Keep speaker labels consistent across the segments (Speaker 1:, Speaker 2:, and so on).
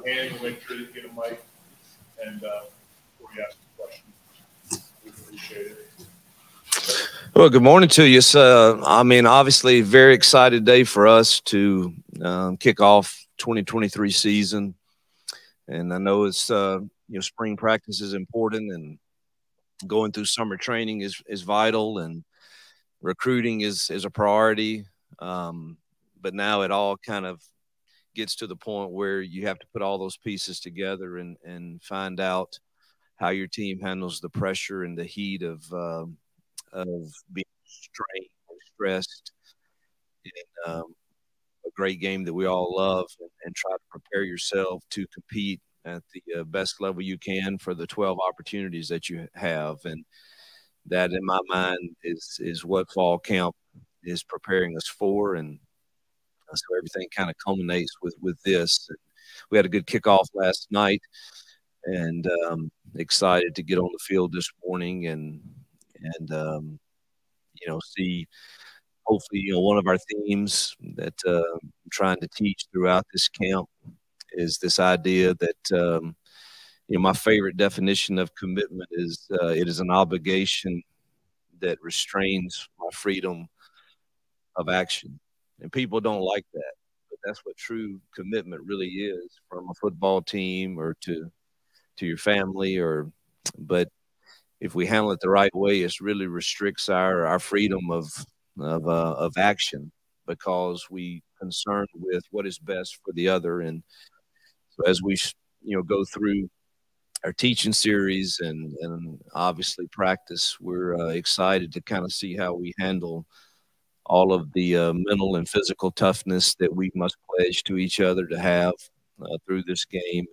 Speaker 1: hand and make sure that you get a mic and before you ask the question. We appreciate it.
Speaker 2: Well, good morning to you. I mean, obviously, very excited day for us to kick off 2023 season. And I know it's spring practice is important, and going through summer training is vital, and recruiting is a priority. But now it all kind of gets to the point where you have to put all those pieces together and find out how your team handles the pressure and the heat of being strained or stressed in a great game that we all love, and try to prepare yourself to compete at the best level you can for the 12 opportunities that you have. And that, in my mind, is what fall camp is preparing us for. And so everything kind of culminates with this. And we had a good kickoff last night, and excited to get on the field this morning and see hopefully one of our themes that I'm trying to teach throughout this camp is this idea that my favorite definition of commitment is it is an obligation that restrains my freedom of action. And people don't like that, but that's what true commitment really is, from a football team or to your family. But if we handle it the right way, it really restricts our freedom of action, because we concerned with what is best for the other. And so as we go through our teaching series and obviously practice, we're excited to kind of see how we handle all of the mental and physical toughness that we must pledge to each other to have through this game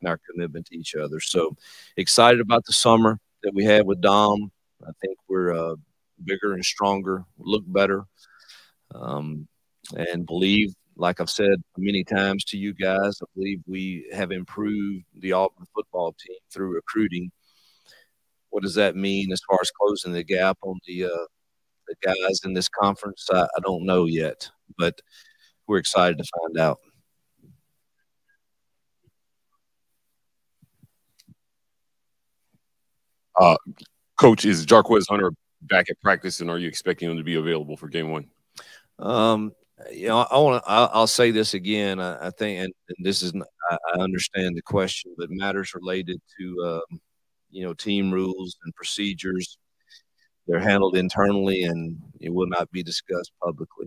Speaker 2: and our commitment to each other. So excited about the summer that we had with Dom. I think we're bigger and stronger, look better, and believe, like I've said many times to you guys, I believe we have improved the Auburn football team through recruiting. What does that mean as far as closing the gap on the guys in this conference? I don't know yet, but we're excited to find out.
Speaker 3: Coach, is Jarquez Hunter back at practice, and are you expecting him to be available for game one?
Speaker 2: I'll say this again. I think, and this is, I understand the question, but matters related to team rules and procedures, they're handled internally, and it will not be discussed publicly.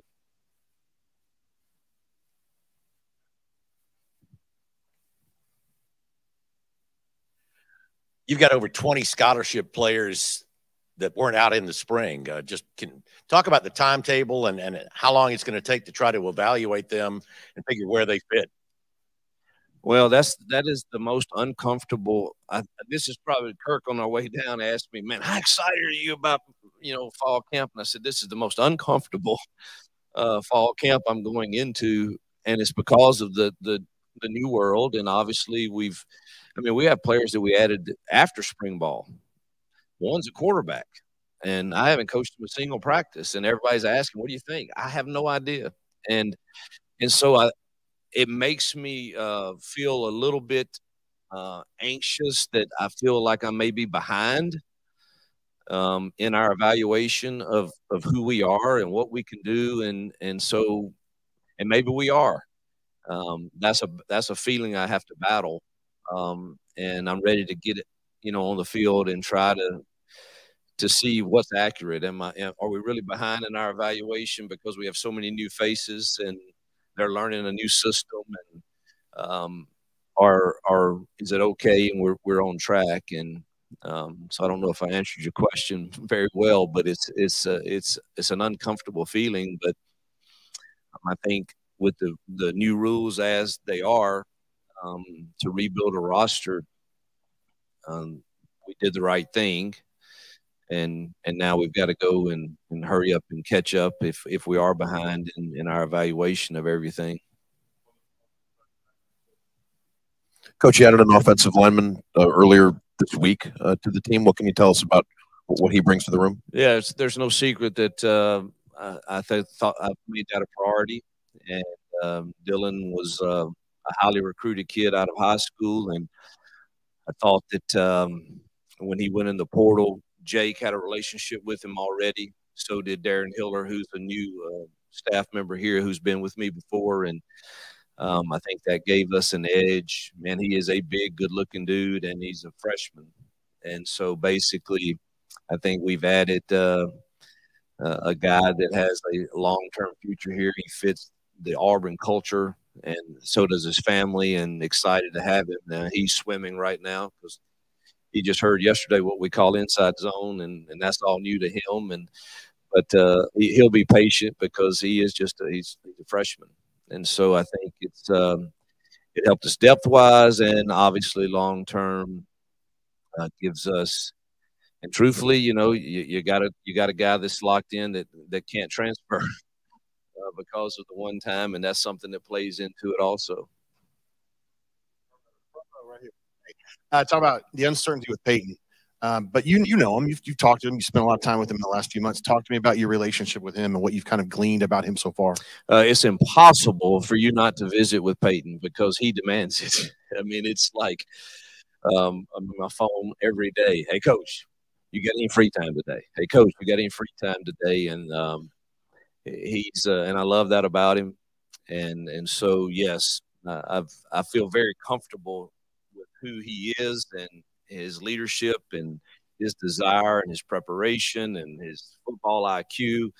Speaker 4: You've got over 20 scholarship players that weren't out in the spring. Just can talk about the timetable and how long it's going to take to try to evaluate them and figure where they fit.
Speaker 2: Well, that is the most uncomfortable. This is probably Kirk on our way down asked me, man, how excited are you about fall camp? And I said, this is the most uncomfortable fall camp I'm going into, and it's because of the new world. And obviously we have players that we added after spring ball. One's a quarterback, and I haven't coached him a single practice, and everybody's asking, what do you think? I have no idea. And so it makes me feel a little bit anxious that I feel like I may be behind in our evaluation of who we are and what we can do. And maybe we are. That's a feeling I have to battle. And I'm ready to get it, on the field and try to see what's accurate. Are we really behind in our evaluation because we have so many new faces and they're learning a new system, and or is it okay and we're on track? And so I don't know if I answered your question very well, but it's an uncomfortable feeling. But I think with the new rules as they are, to rebuild a roster, we did the right thing. And now we've got to go and hurry up and catch up if we are behind in our evaluation of everything.
Speaker 5: Coach, you added an offensive lineman earlier this week to the team. What can you tell us about what he brings to the room?
Speaker 2: Yeah, there's no secret that I thought I made that a priority. And Dylan was a highly recruited kid out of high school, and I thought that when he went in the portal, Jake had a relationship with him already. So did Darren Hiller, who's a new staff member here who's been with me before. And I think that gave us an edge. Man, he is a big, good-looking dude, and he's a freshman. And so basically, I think we've added a guy that has a long-term future here. He fits the Auburn culture, and so does his family, and excited to have him. He's swimming right now because he just heard yesterday what we call inside zone, and that's all new to him. But he'll be patient because he is he's a freshman. And so I think it helped us depth-wise, and obviously long-term gives us. And truthfully, you got a guy that's locked in that can't transfer because of the one time, and that's something that plays into it also.
Speaker 6: Right here. Talk about the uncertainty with Peyton. But you know him. You've talked to him. You spent a lot of time with him in the last few months. Talk to me about your relationship with him and what you've kind of gleaned about him so far.
Speaker 2: It's impossible for you not to visit with Peyton because he demands it. I mean, it's like I'm on my phone every day. Hey, Coach, you got any free time today? Hey, Coach, you got any free time today? And he's and I love that about him. And so yes, I feel very comfortable with who he is and his leadership and his desire and his preparation and his football IQ.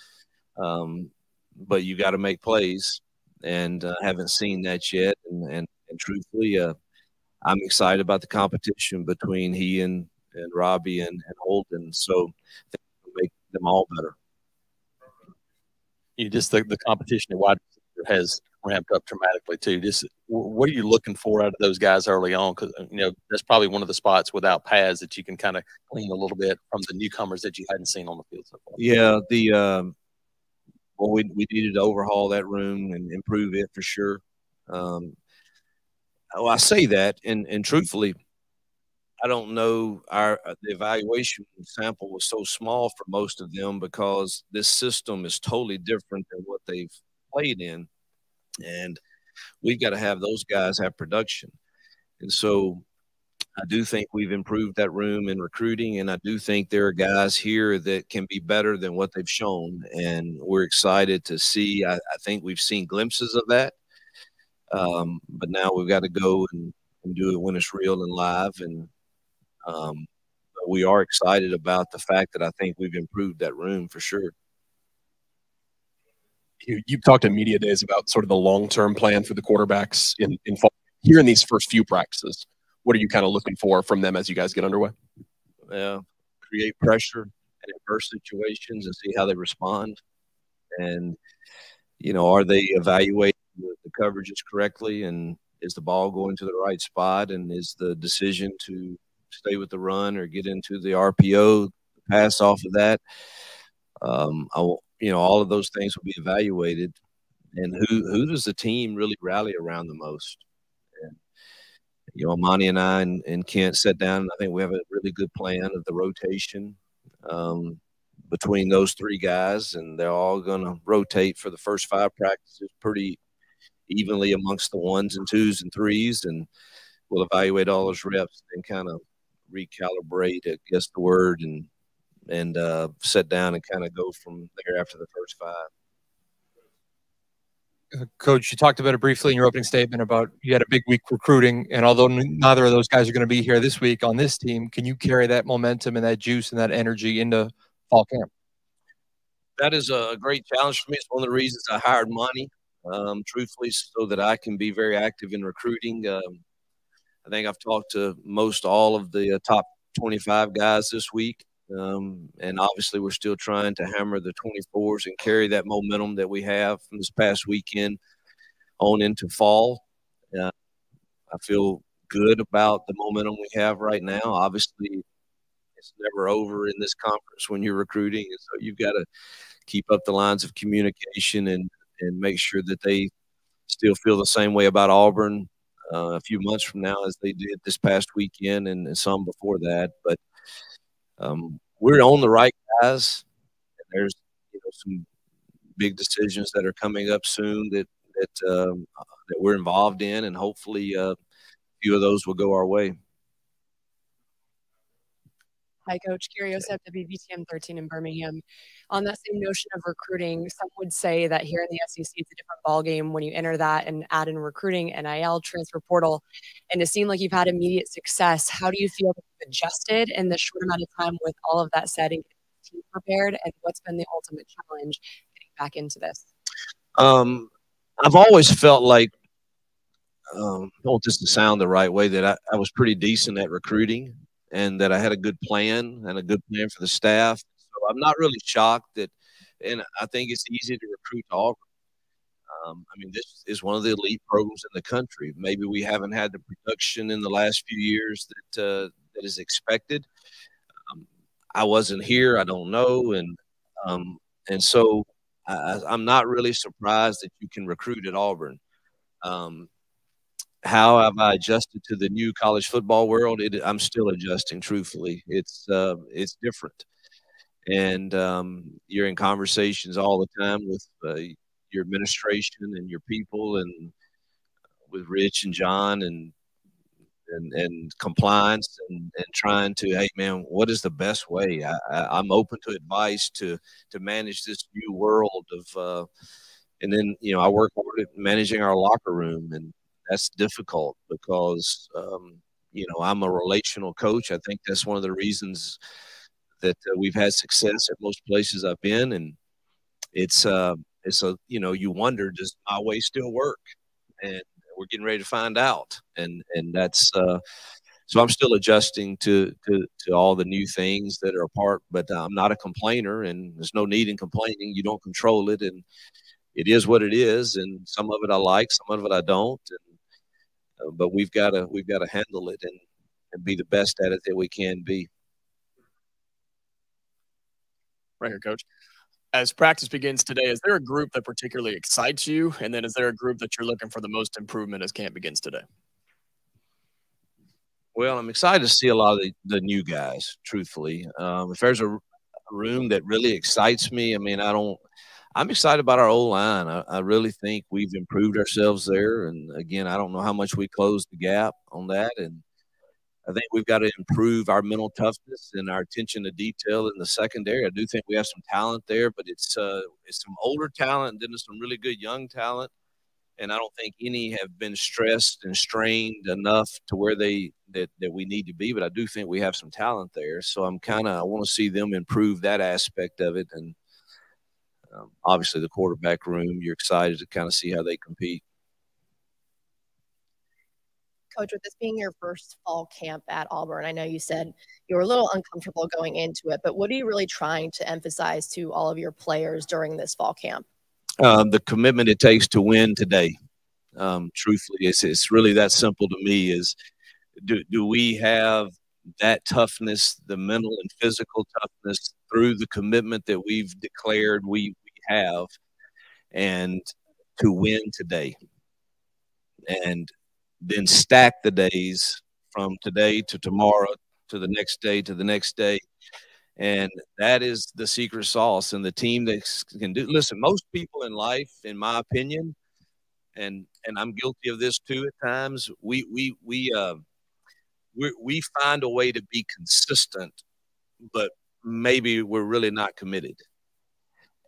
Speaker 2: But you got to make plays, and haven't seen that yet. And truthfully, I'm excited about the competition between he and Robbie and Holden. So I think it'll make them all better.
Speaker 7: Just the competition at wide receiver has ramped up dramatically too. Just what are you looking for out of those guys early on? Because that's probably one of the spots without pads that you can kind of clean a little bit from the newcomers that you hadn't seen on the field so far.
Speaker 2: Yeah, we needed to overhaul that room and improve it for sure. I say that, and truthfully, I don't know. The evaluation sample was so small for most of them because this system is totally different than what they've played in. And we've got to have those guys have production. And so I do think we've improved that room in recruiting, and I do think there are guys here that can be better than what they've shown. And we're excited to see. I think we've seen glimpses of that. But now we've got to go and do it when it's real and live. And we are excited about the fact that I think we've improved that room for sure.
Speaker 8: You've talked in media days about sort of the long-term plan for the quarterbacks in fall. Here in these first few practices, what are you kind of looking for from them as you guys get underway?
Speaker 2: Create pressure in adverse situations and see how they respond. And, are they evaluating the coverages correctly? And is the ball going to the right spot? And is the decision to stay with the run or get into the RPO, pass off of that? All of those things will be evaluated. And who does the team really rally around the most? And, Amani and I and Kent sat down, and I think we have a really good plan of the rotation between those three guys, and they're all going to rotate for the first 5 practices pretty evenly amongst the 1s and 2s and 3s, and we'll evaluate all those reps and kind of recalibrate, I guess the word, and sit down and kind of go from there after the first 5.
Speaker 9: Coach, you talked about it briefly in your opening statement about you had a big week recruiting, and although neither of those guys are going to be here this week on this team, can you carry that momentum and that juice and that energy into fall camp?
Speaker 2: That is a great challenge for me. It's one of the reasons I hired Monty, truthfully, so that I can be very active in recruiting. I think I've talked to most all of the top 25 guys this week. And obviously we're still trying to hammer the 24s and carry that momentum that we have from this past weekend on into fall. I feel good about the momentum we have right now. Obviously, it's never over in this conference when you're recruiting. And so you've got to keep up the lines of communication and make sure that they still feel the same way about Auburn a few months from now as they did this past weekend and some before that. But we're on the right guys. And there's some big decisions that are coming up soon that that we're involved in, and hopefully a few of those will go our way.
Speaker 10: Hi, Coach. Curiosep, WVTM 13 in Birmingham. On that same notion of recruiting, some would say that here in the SEC, it's a different ballgame when you enter that and add in recruiting, NIL, transfer portal. And it seemed like you've had immediate success. How do you feel that you've adjusted in this short amount of time with all of that said and getting the team prepared? And what's been the ultimate challenge getting back into this?
Speaker 2: I've always felt like, I want this to sound the right way, that I was pretty decent at recruiting, and that I had a good plan and a good plan for the staff. So I'm not really shocked that, and I think it's easy to recruit to Auburn. I mean, this is one of the elite programs in the country. Maybe we haven't had the production in the last few years that is expected. I wasn't here. I don't know. And so I'm not really surprised that you can recruit at Auburn. How have I adjusted to the new college football world? I'm still adjusting, truthfully. It's different. And you're in conversations all the time with your administration and your people, and with Rich and John and compliance, and trying to, hey, man, what is the best way? I'm open to advice to manage this new world of and then, I work hard at managing our locker room, and that's difficult because, I'm a relational coach. I think that's one of the reasons that we've had success at most places I've been. And it's you wonder, does my way still work? And we're getting ready to find out. And that's, so I'm still adjusting to all the new things that are a part, but I'm not a complainer, and there's no need in complaining. You don't control it, and it is what it is. And some of it I like, some of it I don't. But we've got to handle it and be the best at it that we can be.
Speaker 11: Right here, Coach. As practice begins today, is there a group that particularly excites you? And then is there a group that you're looking for the most improvement as camp begins today?
Speaker 2: Well, I'm excited to see a lot of the new guys, truthfully. If there's a room that really excites me, I mean, I'm excited about our O-line. I really think we've improved ourselves there. And again, I don't know how much we closed the gap on that. And I think we've got to improve our mental toughness and our attention to detail in the secondary. I do think we have some talent there, but it's some older talent, and then there's some really good young talent. And I don't think any have been stressed and strained enough to where that we need to be. But I do think we have some talent there. So I want to see them improve that aspect of it. And obviously the quarterback room, you're excited to kind of see how they compete.
Speaker 12: Coach, with this being your first fall camp at Auburn, I know you said you were a little uncomfortable going into it, but what are you really trying to emphasize to all of your players during this fall camp?
Speaker 2: The commitment it takes to win today. Truthfully, it's really that simple to me. Is do we have that toughness, the mental and physical toughness, through the commitment that we've declared we have, and to win today, and then stack the days from today to tomorrow to the next day to the next day. And that is the secret sauce. And the team that can do, listen, most people in life, in my opinion, and I'm guilty of this too at times, we find a way to be consistent, but maybe we're really not committed.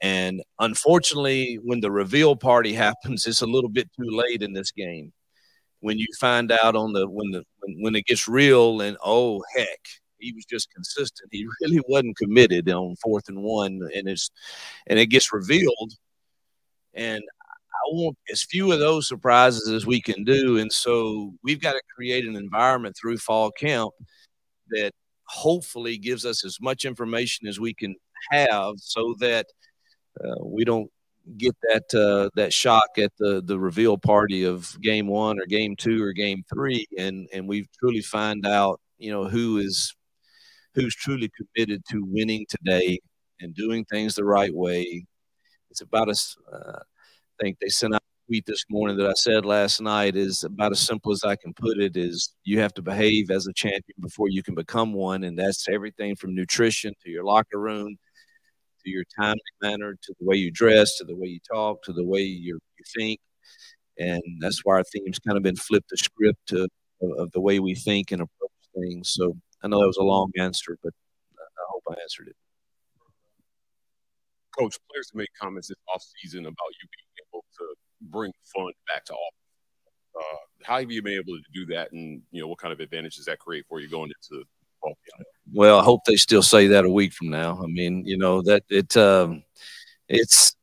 Speaker 2: And unfortunately, when the reveal party happens, it's a little bit too late in this game. When you find out when it gets real, and oh heck, he was just consistent. He really wasn't committed on 4th and 1, and it gets revealed. And I want as few of those surprises as we can do. And so we've got to create an environment through fall camp that hopefully gives us as much information as we can have, so that we don't get that shock at the reveal party of game 1 or game 2 or game 3, and we truly find out, who's truly committed to winning today and doing things the right way. It's about I think they sent out a tweet this morning that I said last night, is about as simple as I can put it, is you have to behave as a champion before you can become one. And that's everything from nutrition to your locker room, to your timely manner, to the way you dress, to the way you talk, to the way you think. And that's why our theme's kind of been flip the script of the way we think and approach things. So I know that was a long answer, but I hope I answered it.
Speaker 3: Coach, players have made comments this offseason about you being able to bring fun back to Auburn. How have you been able to do that, and what kind of advantage does that create for you going into fall camp?
Speaker 2: Well, I hope they still say that a week from now. I mean, that it's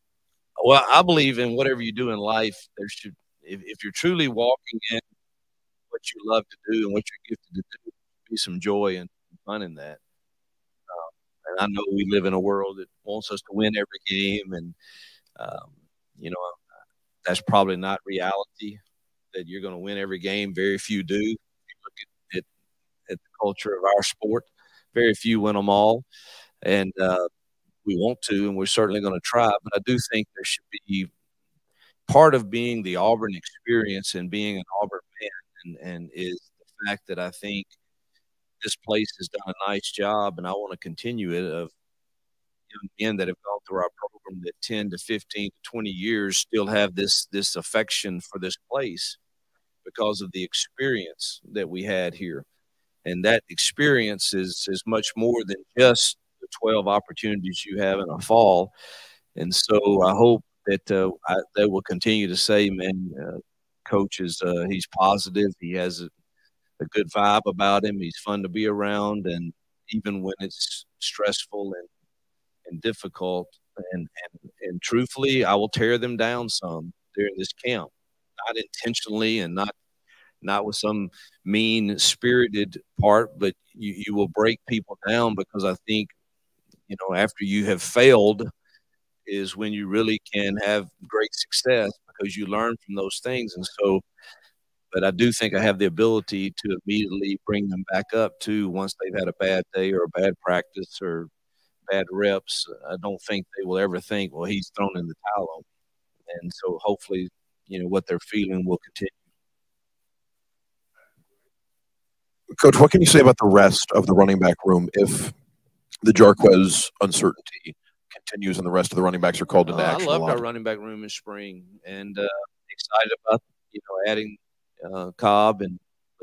Speaker 2: well, I believe in whatever you do in life, there should, if you're truly walking in what you love to do and what you're gifted to do, be some joy and fun in that. And I know we live in a world that wants us to win every game, and that's probably not reality. That you're going to win every game. Very few do. If you look at the culture of our sport, very few win them all, and we want to, and we're certainly going to try. But I do think there should be part of being the Auburn experience and being an Auburn man, and is the fact that I think this place has done a nice job, and I want to continue it, of young men that have gone through our program that 10 to 15 to 20 years still have this affection for this place because of the experience that we had here. And that experience is much more than just the 12 opportunities you have in a fall. And so I hope that they will continue to say, man, Coach he's positive. He has a good vibe about him. He's fun to be around. And even when it's stressful and difficult, and truthfully, I will tear them down some during this camp, not intentionally and not with some mean-spirited part, but you will break people down, because I think, after you have failed is when you really can have great success, because you learn from those things. And so, but I do think I have the ability to immediately bring them back up too once they've had a bad day or a bad practice or bad reps. I don't think they will ever think, well, he's thrown in the towel on me. And so hopefully, what they're feeling will continue.
Speaker 5: Coach, what can you say about the rest of the running back room if the Jarquez uncertainty continues and the rest of the running backs are called into action?
Speaker 2: I loved our running back room in spring, and excited about adding Cobb and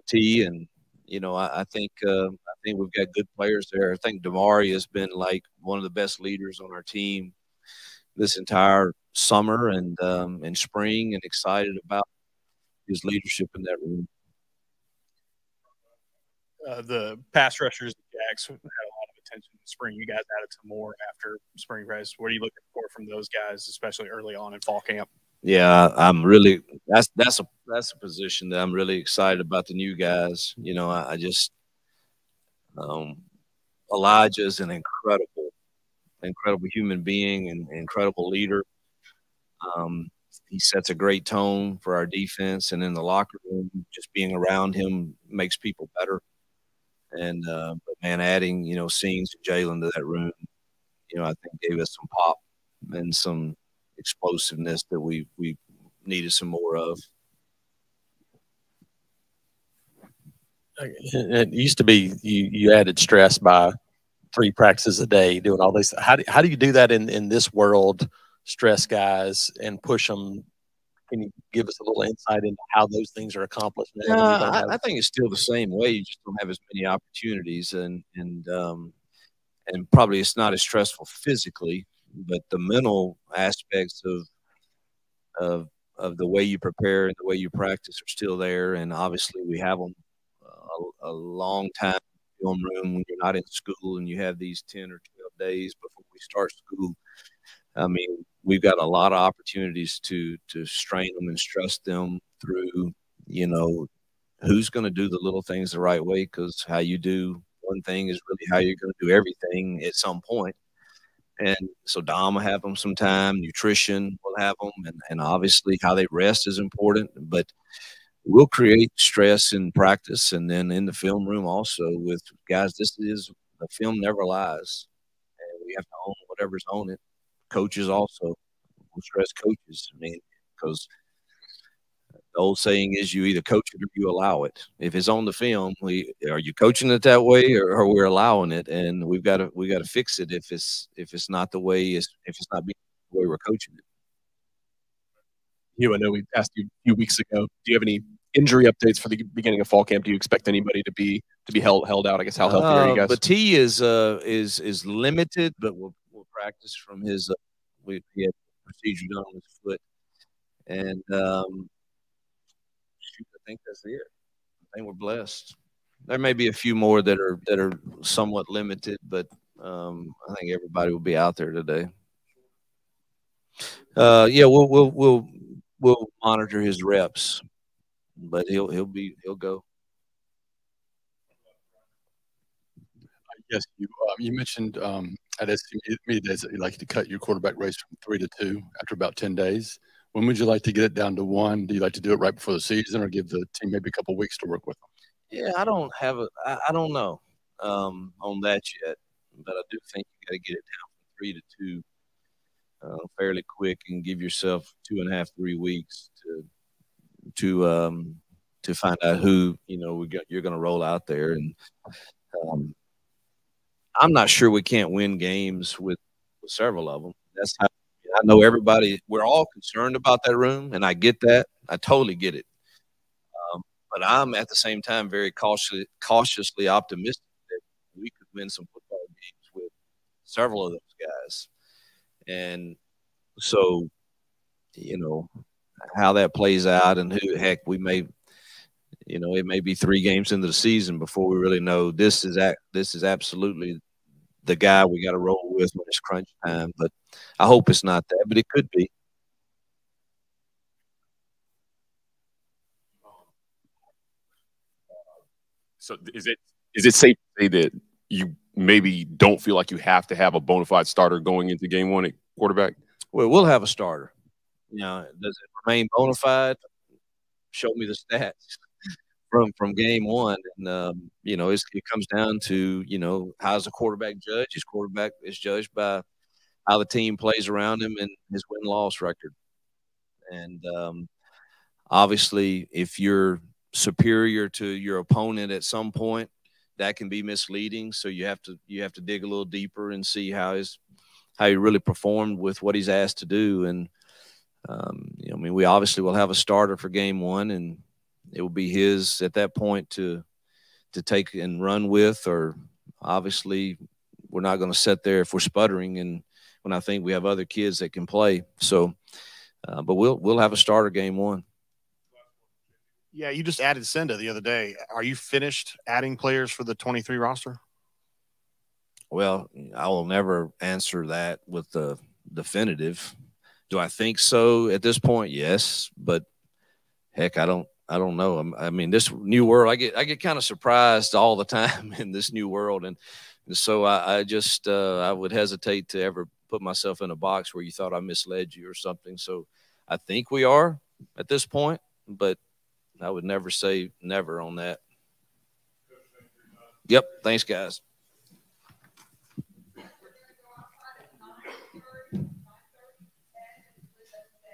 Speaker 2: T, and I think we've got good players there. I think Damari has been like one of the best leaders on our team this entire summer and spring, and excited about his leadership in that room.
Speaker 11: The pass rushers, the Jacks, had a lot of attention in spring. You guys added some more after spring practice. What are you looking for from those guys, especially early on in fall camp?
Speaker 2: Yeah, I'm really that's a position that I'm really excited about, the new guys. I just Elijah's an incredible human being and incredible leader. He sets a great tone for our defense, and in the locker room, just being around him makes people better. And but man, adding Scenes and Jalen to that room, I think gave us some pop and some explosiveness that we needed some more of.
Speaker 7: It used to be you added stress by 3 practices a day doing all this. How do you do that in this world? Stress guys and push them. Can you give us a little insight into how those things are accomplished now?
Speaker 2: I think it's still the same way. You just don't have as many opportunities, and probably it's not as stressful physically, but the mental aspects of the way you prepare and the way you practice are still there. And obviously, we have them a long time in the film room when you're not in school, and you have these 10 or 12 days before we start school. I mean, we've got a lot of opportunities to strain them and stress them through, who's going to do the little things the right way, because how you do one thing is really how you're going to do everything at some point. And so Dom will have them some time, nutrition will have them, and obviously how they rest is important. But we'll create stress in practice and then in the film room also with guys. The film never lies, and we have to own whatever's on it. Coaches also will stress coaches. I mean, because the old saying is you either coach it or you allow it. If it's on the film, are you coaching it that way or we're allowing it? And we got to fix it if it's not the way if it's not being the way we're coaching it.
Speaker 8: Hugh, I know we asked you a few weeks ago. Do you have any injury updates for the beginning of fall camp? Do you expect anybody to be held out? I guess how healthy are you guys?
Speaker 2: But T is limited, but we'll practice from his. He had procedure done on his foot, and I think that's it. I think we're blessed. There may be a few more that are somewhat limited, but I think everybody will be out there today. Yeah, we'll monitor his reps, but he'll go.
Speaker 13: Yes, you mentioned at SC Media Days that you'd like to cut your quarterback race from 3 to 2 after about 10 days. When would you like to get it down to 1? Do you like to do it right before the season, or give the team maybe a couple of weeks to work with them?
Speaker 2: Yeah, I don't know on that yet, but I do think you got to get it down from 3 to 2 fairly quick, and give yourself 2.5, 3 weeks to find out who you're going to roll out there. And I'm not sure we can't win games with several of them. That's how I know everybody. We're all concerned about that room, and I get that. I totally get it. But I'm at the same time very cautiously optimistic that we could win some football games with several of those guys. And so, how that plays out, and heck, we may, it may be 3 games into the season before we really know this is absolutely the guy we got to roll with when it's crunch time. But I hope it's not that, but it could be.
Speaker 3: So is it safe to say that you maybe don't feel like you have to have a bona fide starter going into game 1 at quarterback?
Speaker 2: Well, we'll have a starter. Does it remain bona fide? Show me the stats from game 1. And, it comes down to, how's the quarterback judged? His quarterback is judged by how the team plays around him and his win-loss record. And obviously, if you're superior to your opponent at some point, that can be misleading. So you have to dig a little deeper and see how he really performed with what he's asked to do. And we obviously will have a starter for game 1, and it will be his at that point to take and run with. Or obviously, we're not going to sit there if we're sputtering, and when I think we have other kids that can play. So, but we'll have a starter game 1.
Speaker 6: Yeah, you just added Senda the other day. Are you finished adding players for the 23 roster?
Speaker 2: Well, I will never answer that with the definitive. Do I think so at this point? Yes, but heck, I don't know. I mean, this new world, I get kind of surprised all the time in this new world, and so I just I would hesitate to ever put myself in a box where you thought I misled you or something. So I think we are at this point, but I would never say never on that. Yep. Thanks, guys.